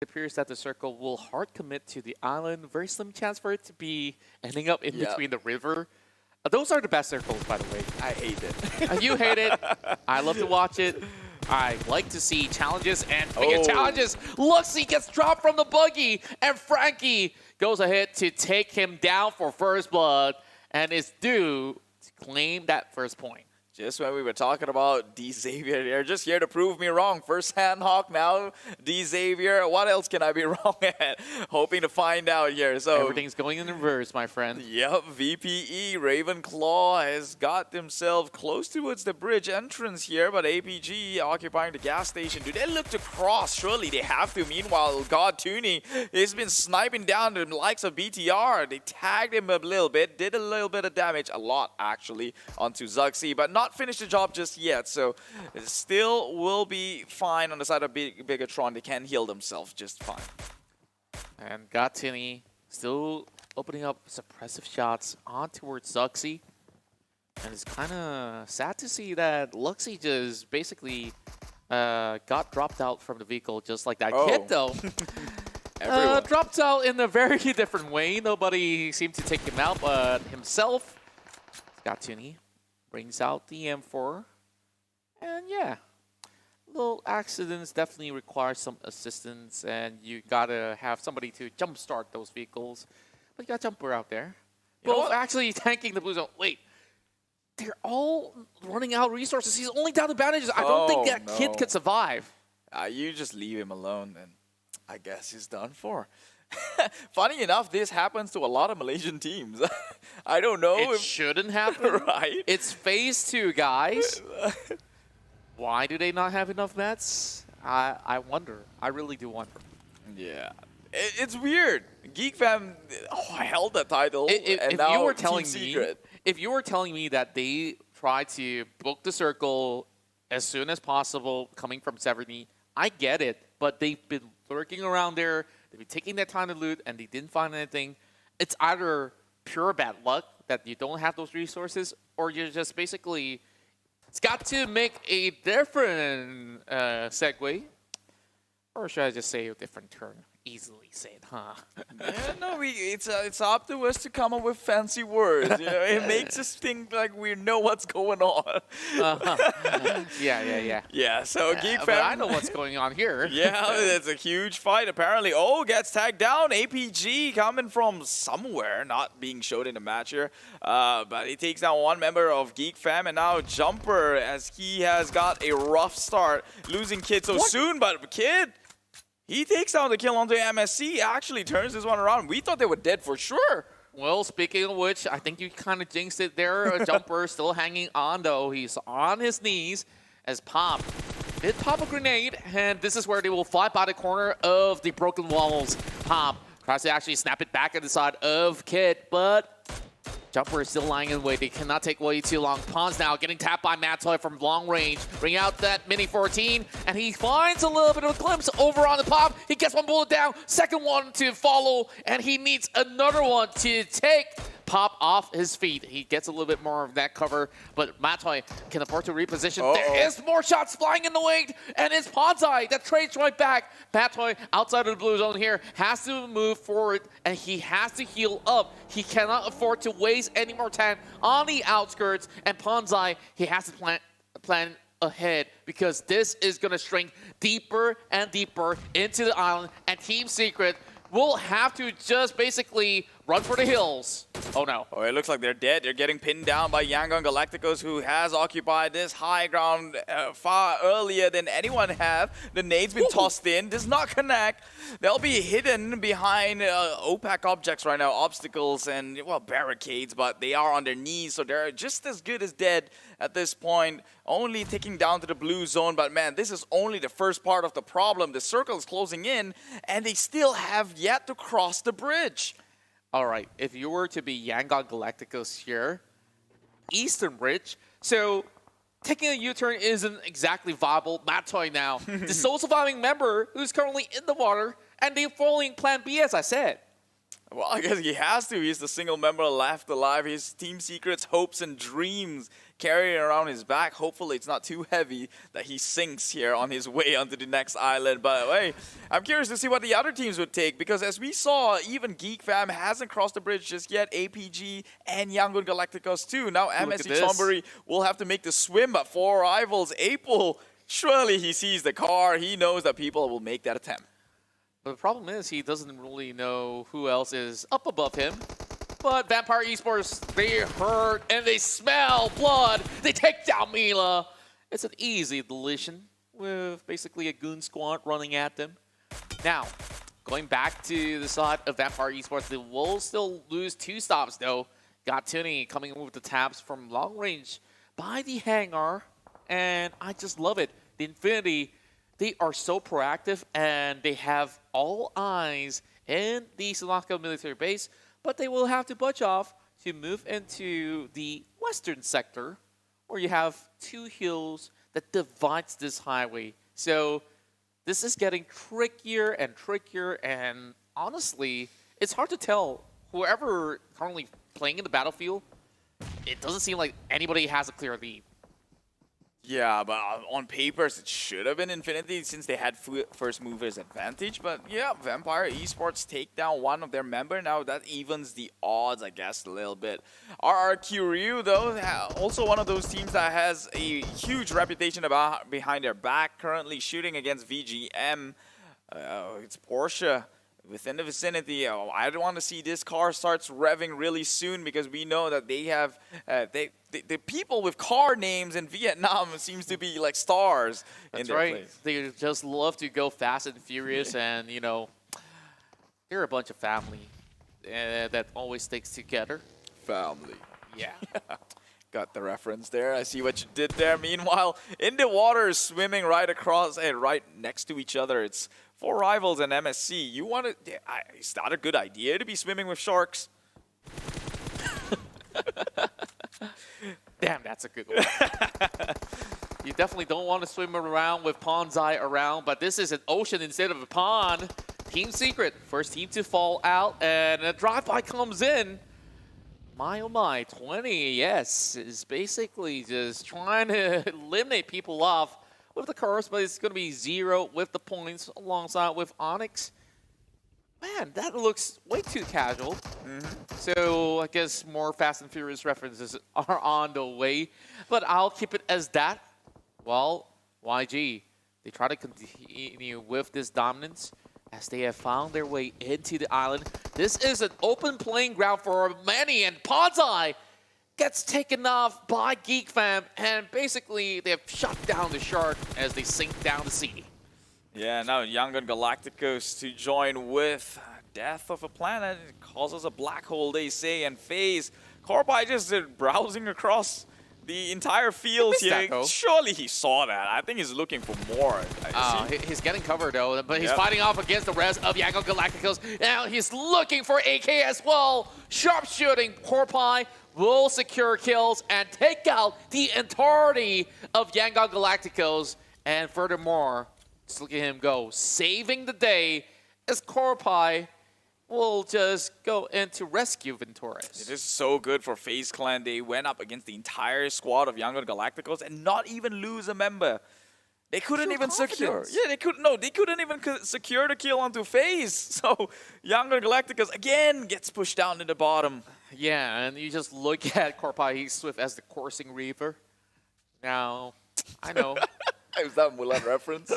it appears that the circle will hard commit to the island. Very slim chance for it to be ending up in between the river. Those are the best circles, by the way. I hate it. You hate it. I love to watch it. I like to see challenges and bigger challenges. Luxy gets dropped from the buggy, and Frankie goes ahead to take him down for first blood and is due to claim that first point. Just when we were talking about D-Xavier, they're just here to prove me wrong. First Handhawk, now D-Xavier. What else can I be wrong at? Hoping to find out here. So everything's going in reverse, my friend. Yep, VPE, Ravenclaw has got themselves close towards the bridge entrance here, but APG occupying the gas station. Do they look to cross? Surely they have to. Meanwhile, GodTunny has been sniping down the likes of BTR. They tagged him a little bit, did a little bit of damage, a lot actually, onto Zuxi, but not finished the job just yet, so it still will be fine on the side of Bigatron. They can heal themselves just fine. And GodTunny still opening up suppressive shots on towards Zuxi. And it's kind of sad to see that Luxy just basically got dropped out from the vehicle just like that kid, though. Dropped out in a very different way. Nobody seemed to take him out but himself. GodTunny brings out the M4, and yeah, little accidents definitely require some assistance, and you gotta have somebody to jumpstart those vehicles. But you got Jumper out there, both actually tanking the blue zone. Wait, they're all running out of resources. He's only down to bandages. I don't think that kid could survive. You just leave him alone, then I guess he's done for. Funny enough, this happens to a lot of Malaysian teams. I don't know. It shouldn't happen. Right? It's phase 2, guys. Why do they not have enough mats? I wonder. I really do wonder. Yeah. It's weird. Geek Fam held that title, and now you were telling me, if you were telling me that they tried to book the circle as soon as possible, coming from 70, I get it. But they've been lurking around there. They've been taking their time to loot, and they didn't find anything. It's either pure bad luck that you don't have those resources, or you're just basically... It's got to make a different segue. Or should I just say a different turn? Easily said, huh? Yeah, no, it's up to us to come up with fancy words. You know? It makes us think like we know what's going on. Yeah, so Geek Fam... But I know what's going on here. Yeah, it's a huge fight apparently. Gets tagged down. APG coming from somewhere, not being showed in the match here. But he takes down one member of Geek Fam, and now Jumper, as he has got a rough start. Losing Kid so soon, but Kid... He takes down the kill onto MSC, actually turns this one around. We thought they were dead for sure. Well, speaking of which, I think you kind of jinxed it there. Jumper still hanging on, though. He's on his knees as Pop did pop a grenade, and this is where they will fly by the corner of the broken walls. Pop tries to actually snap it back at the side of Kid, but Jumper is still lying in the way. They cannot take way too long. Pons now getting tapped by Matoy from long range. Bring out that Mini 14, and he finds a little bit of a glimpse over on the Pop. He gets one bullet down, second one to follow, and he needs another one to take Pop off his feet. He gets a little bit more of that cover, but Matoy can afford to reposition. There is more shots flying in the wing, and it's Ponsai that trades right back. Matoy, outside of the blue zone here, has to move forward, and he has to heal up. He cannot afford to waste any more time on the outskirts, and Ponsai, he has to plan ahead, because this is going to shrink deeper and deeper into the island, and Team Secret will have to just basically run for the hills. Oh no. It looks like they're dead. They're getting pinned down by Yangon Galacticos, who has occupied this high ground far earlier than anyone have. The nade's been tossed in, does not connect. They'll be hidden behind opaque objects right now, obstacles and, well, barricades, but they are on their knees, so they're just as good as dead at this point. Only ticking down to the blue zone, but man, this is only the first part of the problem. The circle is closing in, and they still have yet to cross the bridge. All right, if you were to be Yangon Galacticos here, Eastern Bridge, so taking a U-turn isn't exactly viable. Matoy now, the sole surviving member who's currently in the water, and they're following Plan B, as I said. Well, I guess he has to. He's the single member left alive. His Team Secret's hopes and dreams carrying around his back. Hopefully it's not too heavy that he sinks here on his way onto the next island. But hey, I'm curious to see what the other teams would take, because as we saw, even Geek Fam hasn't crossed the bridge just yet. APG and Yangon Galacticos too. Now MSC Chonburi will have to make the swim, but 4 rivals. April, surely he sees the car. He knows that people will make that attempt. But the problem is he doesn't really know who else is up above him. But Vampire Esports, they heard and they smell blood. They take down MELA. It's an easy deletion with basically a goon squad running at them. Now, going back to the side of Vampire Esports, they will still lose 2 stops though. GodTunny coming in with the tabs from long range by the hangar. And I just love it. The Infinity, they are so proactive and they have all eyes in the Sri Lanka military base. But they will have to budge off to move into the western sector, where you have 2 hills that divides this highway. So this is getting trickier and trickier, and honestly, it's hard to tell. Whoever currently playing in the battlefield, it doesn't seem like anybody has a clear lead. Yeah, but on papers, it should have been Infinity since they had first movers advantage. But yeah, Vampire Esports take down one of their members. Now that evens the odds, I guess, a little bit. RRQ Ryu, though, also one of those teams that has a huge reputation behind their back, currently shooting against VGM. It's Porsche within the vicinity. I don't want to see this car starts revving really soon, because we know that they have the people with car names in Vietnam seems to be like stars. That's in their right. place. They just love to go fast and furious, and you know, they're a bunch of family that always sticks together. Family. Yeah. Got the reference there. I see what you did there. Meanwhile, in the water, swimming right across and right next to each other, it's 4 rivals and MSC. You want to? Is that a good idea to be swimming with sharks? Damn, that's a good one. You definitely don't want to swim around with pond's eye around, but this is an ocean instead of a pond. Team Secret, first team to fall out, and a drive-by comes in. My oh my, 20, yes, is basically just trying to eliminate people off with the cars, but it's going to be Zero with the points alongside with ONix. Man, that looks way too casual. So I guess more Fast and Furious references are on the way, but I'll keep it as that. Well, YG, they try to continue with this dominance as they have found their way into the island. This is an open playing ground for many, and Ponzai gets taken off by Geek Fam, and basically they have shut down the shark as they sink down the sea. Yeah, now Yangon Galacticos to join with Death of a Planet. It causes a black hole, they say, and FaZe. Corby just browsing across the entire field here. Surely he saw that. I think he's looking for more. He's getting covered, though, but he's fighting off against the rest of Yangon Galacticos. Now he's looking for AK as well. Sharpshooting. Corby will secure kills and take out the entirety of Yangon Galacticos. And furthermore, just look at him go, saving the day as Corby will just go into rescue Ventures. It is so good for FaZe Clan. They went up against the entire squad of Yangon Galacticos and not even lose a member. They couldn't even secure. Yeah, they couldn't. No, they couldn't even secure the kill onto FaZe. So Yangon Galacticos again gets pushed down to the bottom. Yeah, and you just look at Corby Swift as the coursing reaver. Now, I know. Is that a Mulan reference?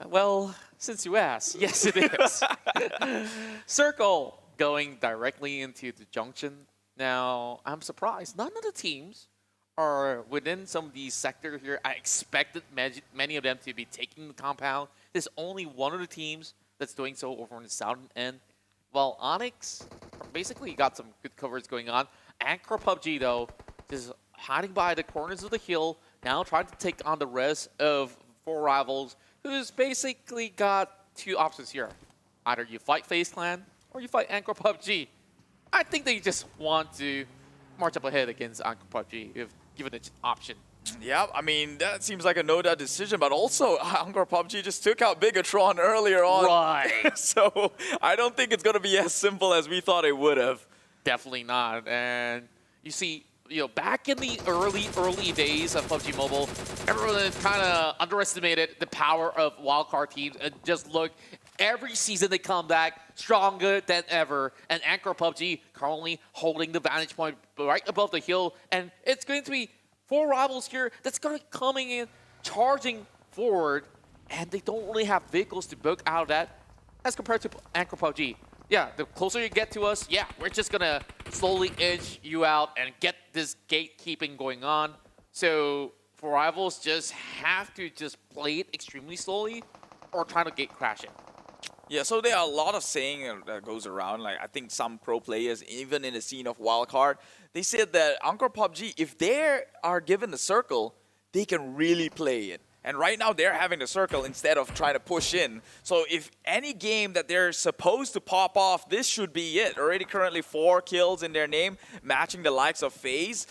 Well, since you asked, yes it is. Circle going directly into the junction. Now, I'm surprised none of the teams are within some of these sectors here. I expected many of them to be taking the compound. There's only one of the teams that's doing so over on the southern end. While ONix basically got some good coverage going on. Anchor PUBG, though, is hiding by the corners of the hill, now trying to take on the rest of 4 rivals, who's basically got 2 options here. Either you fight FaZe Clan or you fight Anchor PUBG. I think they just want to march up ahead against Anchor PUBG if given an option. Yeah, I mean, that seems like a no-doubt decision, but also Anchor PUBG just took out Bigatron earlier on. Right. So I don't think it's going to be as simple as we thought it would have. Definitely not. And you see, back in the early days of PUBG Mobile, everyone kind of underestimated the power of wildcard teams, and just look, every season they come back stronger than ever. And Anchor PUBG currently holding the vantage point right above the hill, and it's going to be 4 rivals here that's going to be coming in, charging forward, and they don't really have vehicles to book out of that as compared to Anchor PUBG. Yeah, the closer you get to us, yeah, we're just going to slowly edge you out and get this gatekeeping going on. So for rivals, just have to just play it extremely slowly or try to gate crash it. Yeah, so there are a lot of saying that goes around. Like, I think some pro players, even in the scene of wildcard, they said that Anchor PUBG, if they are given the circle, they can really play it. And right now, they're having the circle instead of trying to push in. So if any game that they're supposed to pop off, this should be it. Already currently 4 kills in their name, matching the likes of FaZe.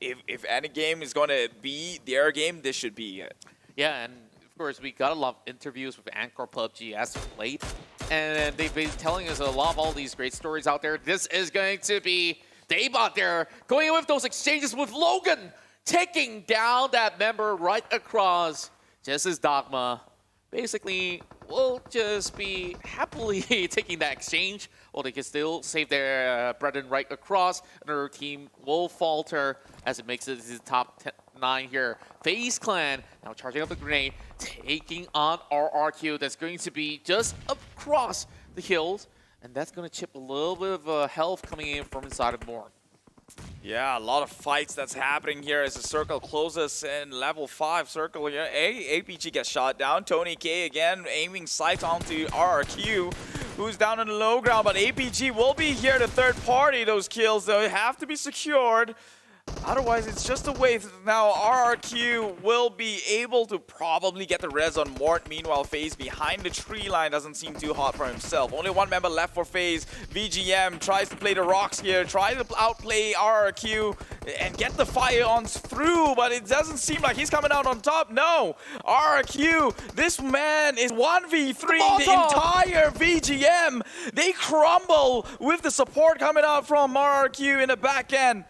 If any game is going to be their game, this should be it. Yeah, and of course, we got a lot of interviews with Anchor PUBG as of late. And they've been telling us a lot of all these great stories out there. This is going to be DayboT there, going in with those exchanges with Logan, taking down that member right across, just as Dogma basically will just be happily taking that exchange. Well, they can still save their brethren right across. Another team will falter as it makes it to the top 9 here. FaZe Clan now charging up the grenade, taking on RRQ. That's going to be just across the hills, and that's going to chip a little bit of health coming in from inside of Morn. Yeah, a lot of fights that's happening here as the circle closes in level 5 circle here. APG gets shot down. Tony K again aiming sights onto RRQ, who's down on the low ground, but APG will be here to third party those kills, though. They have to be secured. Otherwise, it's just a wave. Now, RRQ will be able to probably get the res on Mort. Meanwhile, FaZe behind the tree line doesn't seem too hot for himself. Only 1 member left for FaZe. VGM tries to play the rocks here, tries to outplay RRQ and get the fire on through, but it doesn't seem like he's coming out on top. No, RRQ, this man is 1v3 the entire VGM. They crumble with the support coming out from RRQ in the back end.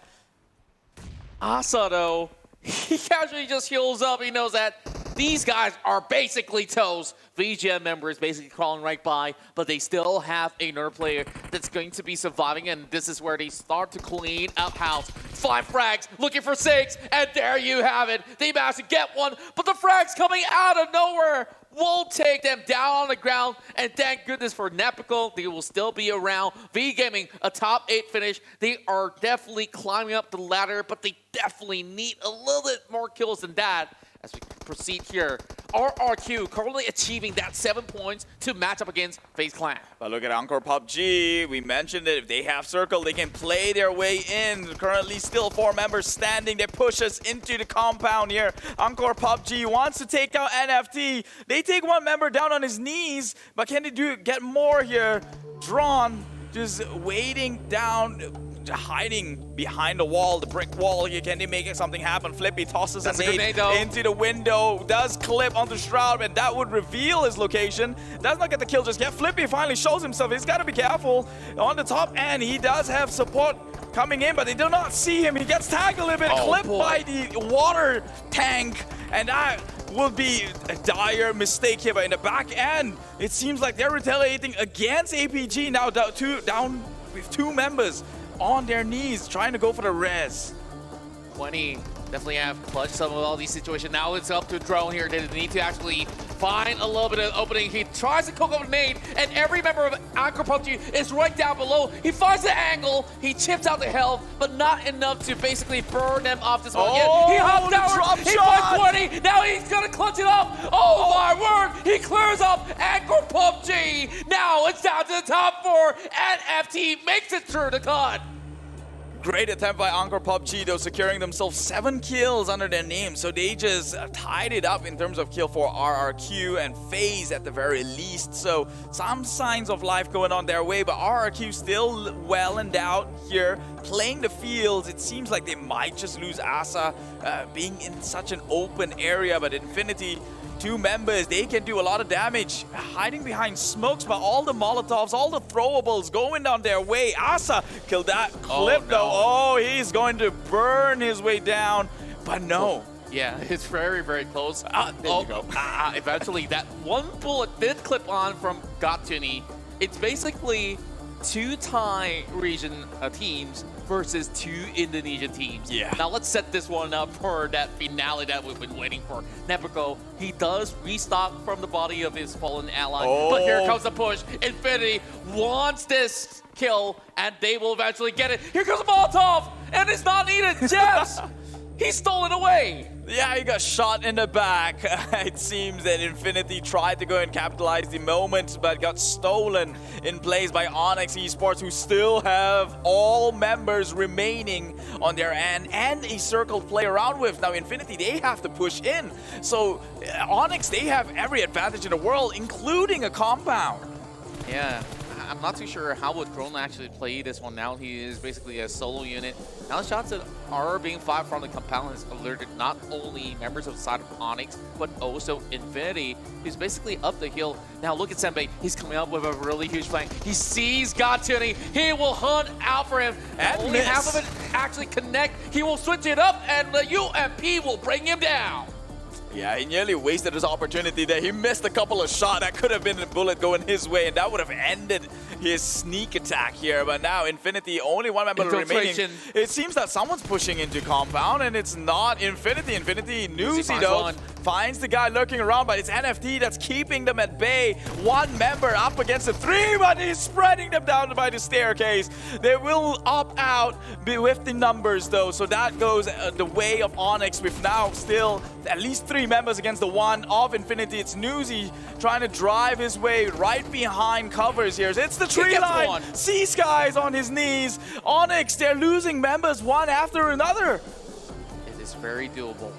Asa, though, he casually just heals up. He knows that these guys are basically toast. VGM members basically crawling right by, but they still have a NEaR player that's going to be surviving, and this is where they start to clean up house. 5 frags, looking for 6, and there you have it. They managed to get one, but the frags coming out of nowhere will take them down on the ground, and thank goodness for Nepical, they will still be around. V-Gaming, a top 8 finish. They are definitely climbing up the ladder, but they definitely need a little bit more kills than that. As we proceed here, RRQ currently achieving that 7 points to match up against FaZe Clan. But look at Anchor PUBG. We mentioned it. If they have circle, they can play their way in. Currently still 4 members standing. They push us into the compound here. Anchor PUBG wants to take out NFT. They take 1 member down on his knees, but can they get more here? Drawn, just waiting down, hiding behind the wall, the brick wall here. Can they make something happen? Flippy tosses a nade into the window, does clip onto Shroud, and that would reveal his location. Does not get the kill just yet. Flippy finally shows himself. He's got to be careful on the top end. He does have support coming in, but they do not see him. He gets tagged a little bit, clipped by the water tank, and that will be a dire mistake here. But in the back end, it seems like they're retaliating against APG now, down with 2 members on their knees, trying to go for the res. TwenTY definitely have clutched some of all these situations. Now it's up to Drone here. They need to actually find a little bit of opening. He tries to cook up a nade, and every member of Anchor PUBG is right down below. He finds the angle, he chips out the health, but not enough to basically burn them off this one. Oh, he hopped down, he finds TwenTY, now he's gonna clutch it up. Oh my word, he clears up Anchor PUBG. Now it's down to the top 4, and FT makes it through the cut. Great attempt by Anchor PUBG, though, securing themselves 7 kills under their name. So they just tied it up in terms of kill for RRQ and FaZe at the very least. So some signs of life going on their way, but RRQ still well endowed here, playing the fields. It seems like they might just lose Asa being in such an open area, but Infinity two members, they can do a lot of damage. Hiding behind smokes, but all the Molotovs, all the throwables going on their way. Asa killed that clip though. Oh, he's going to burn his way down, but no. Yeah, it's very, very close. There you go. Eventually, that one bullet did clip on from GodTunny. It's basically 2 Thai region teams versus 2 Indonesian teams. Yeah. Now let's set this one up for that finale that we've been waiting for. Nepoco, he does restock from the body of his fallen ally, but here comes the push. Infinity wants this kill, and they will eventually get it. Here comes Molotov, and it's not needed. Jebs, he's stolen away. Yeah, he got shot in the back. It seems that Infinity tried to go and capitalize the moment, but got stolen in place by ONix Esports, who still have all members remaining on their end and a circle to play around with. Now, Infinity, they have to push in. So, ONix, they have every advantage in the world, including a compound. Yeah. I'm not too sure how would Krone actually play this one now. He is basically a solo unit. Now the shots that are being fired from the compound has alerted not only members of the side of ONix, but also Infinity, who's basically up the hill. Now look at Senbei. He's coming up with a really huge flank. He sees GodTunny. He will hunt out for him. And only half of it actually connect. He will switch it up, and the UMP will bring him down. Yeah, he nearly wasted his opportunity there. He missed a couple of shots. That could have been a bullet going his way, and that would have ended his sneak attack here. But now Infinity, only one member remaining. It seems that someone's pushing into compound, and it's not Infinity. Infinity, NiciL though, finds the guy lurking around, but it's NFT that's keeping them at bay. One member up against the 3, but he's spreading them down by the staircase. They will opt out with the numbers though, so that goes the way of ONix with now still at least 3 members against the 1 of Infinity. It's NiciL trying to drive his way right behind covers here. It's the tree line. C-Sky's on his knees. ONix, they're losing members one after another. It is very doable.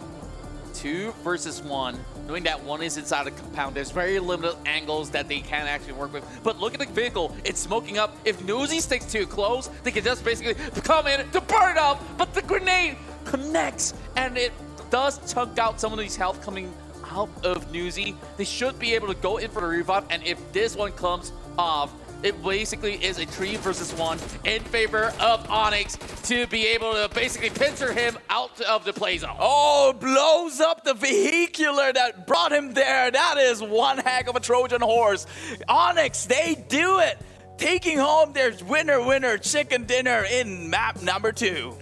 2 versus 1. Knowing that 1 is inside a compound, there's very limited angles that they can actually work with. But look at the vehicle. It's smoking up. If NiciL sticks too close, they can just basically come in to burn it up. But the grenade connects, and it does chunk out some of these health coming out of NiciL. They should be able to go in for the revive, and if this one comes off, it basically is a 3 versus 1 in favor of ONix to be able to basically pincer him out of the play zone. Oh, blows up the vehicular that brought him there. That is one heck of a Trojan horse. ONix, they do it, taking home their winner chicken dinner in map number 2.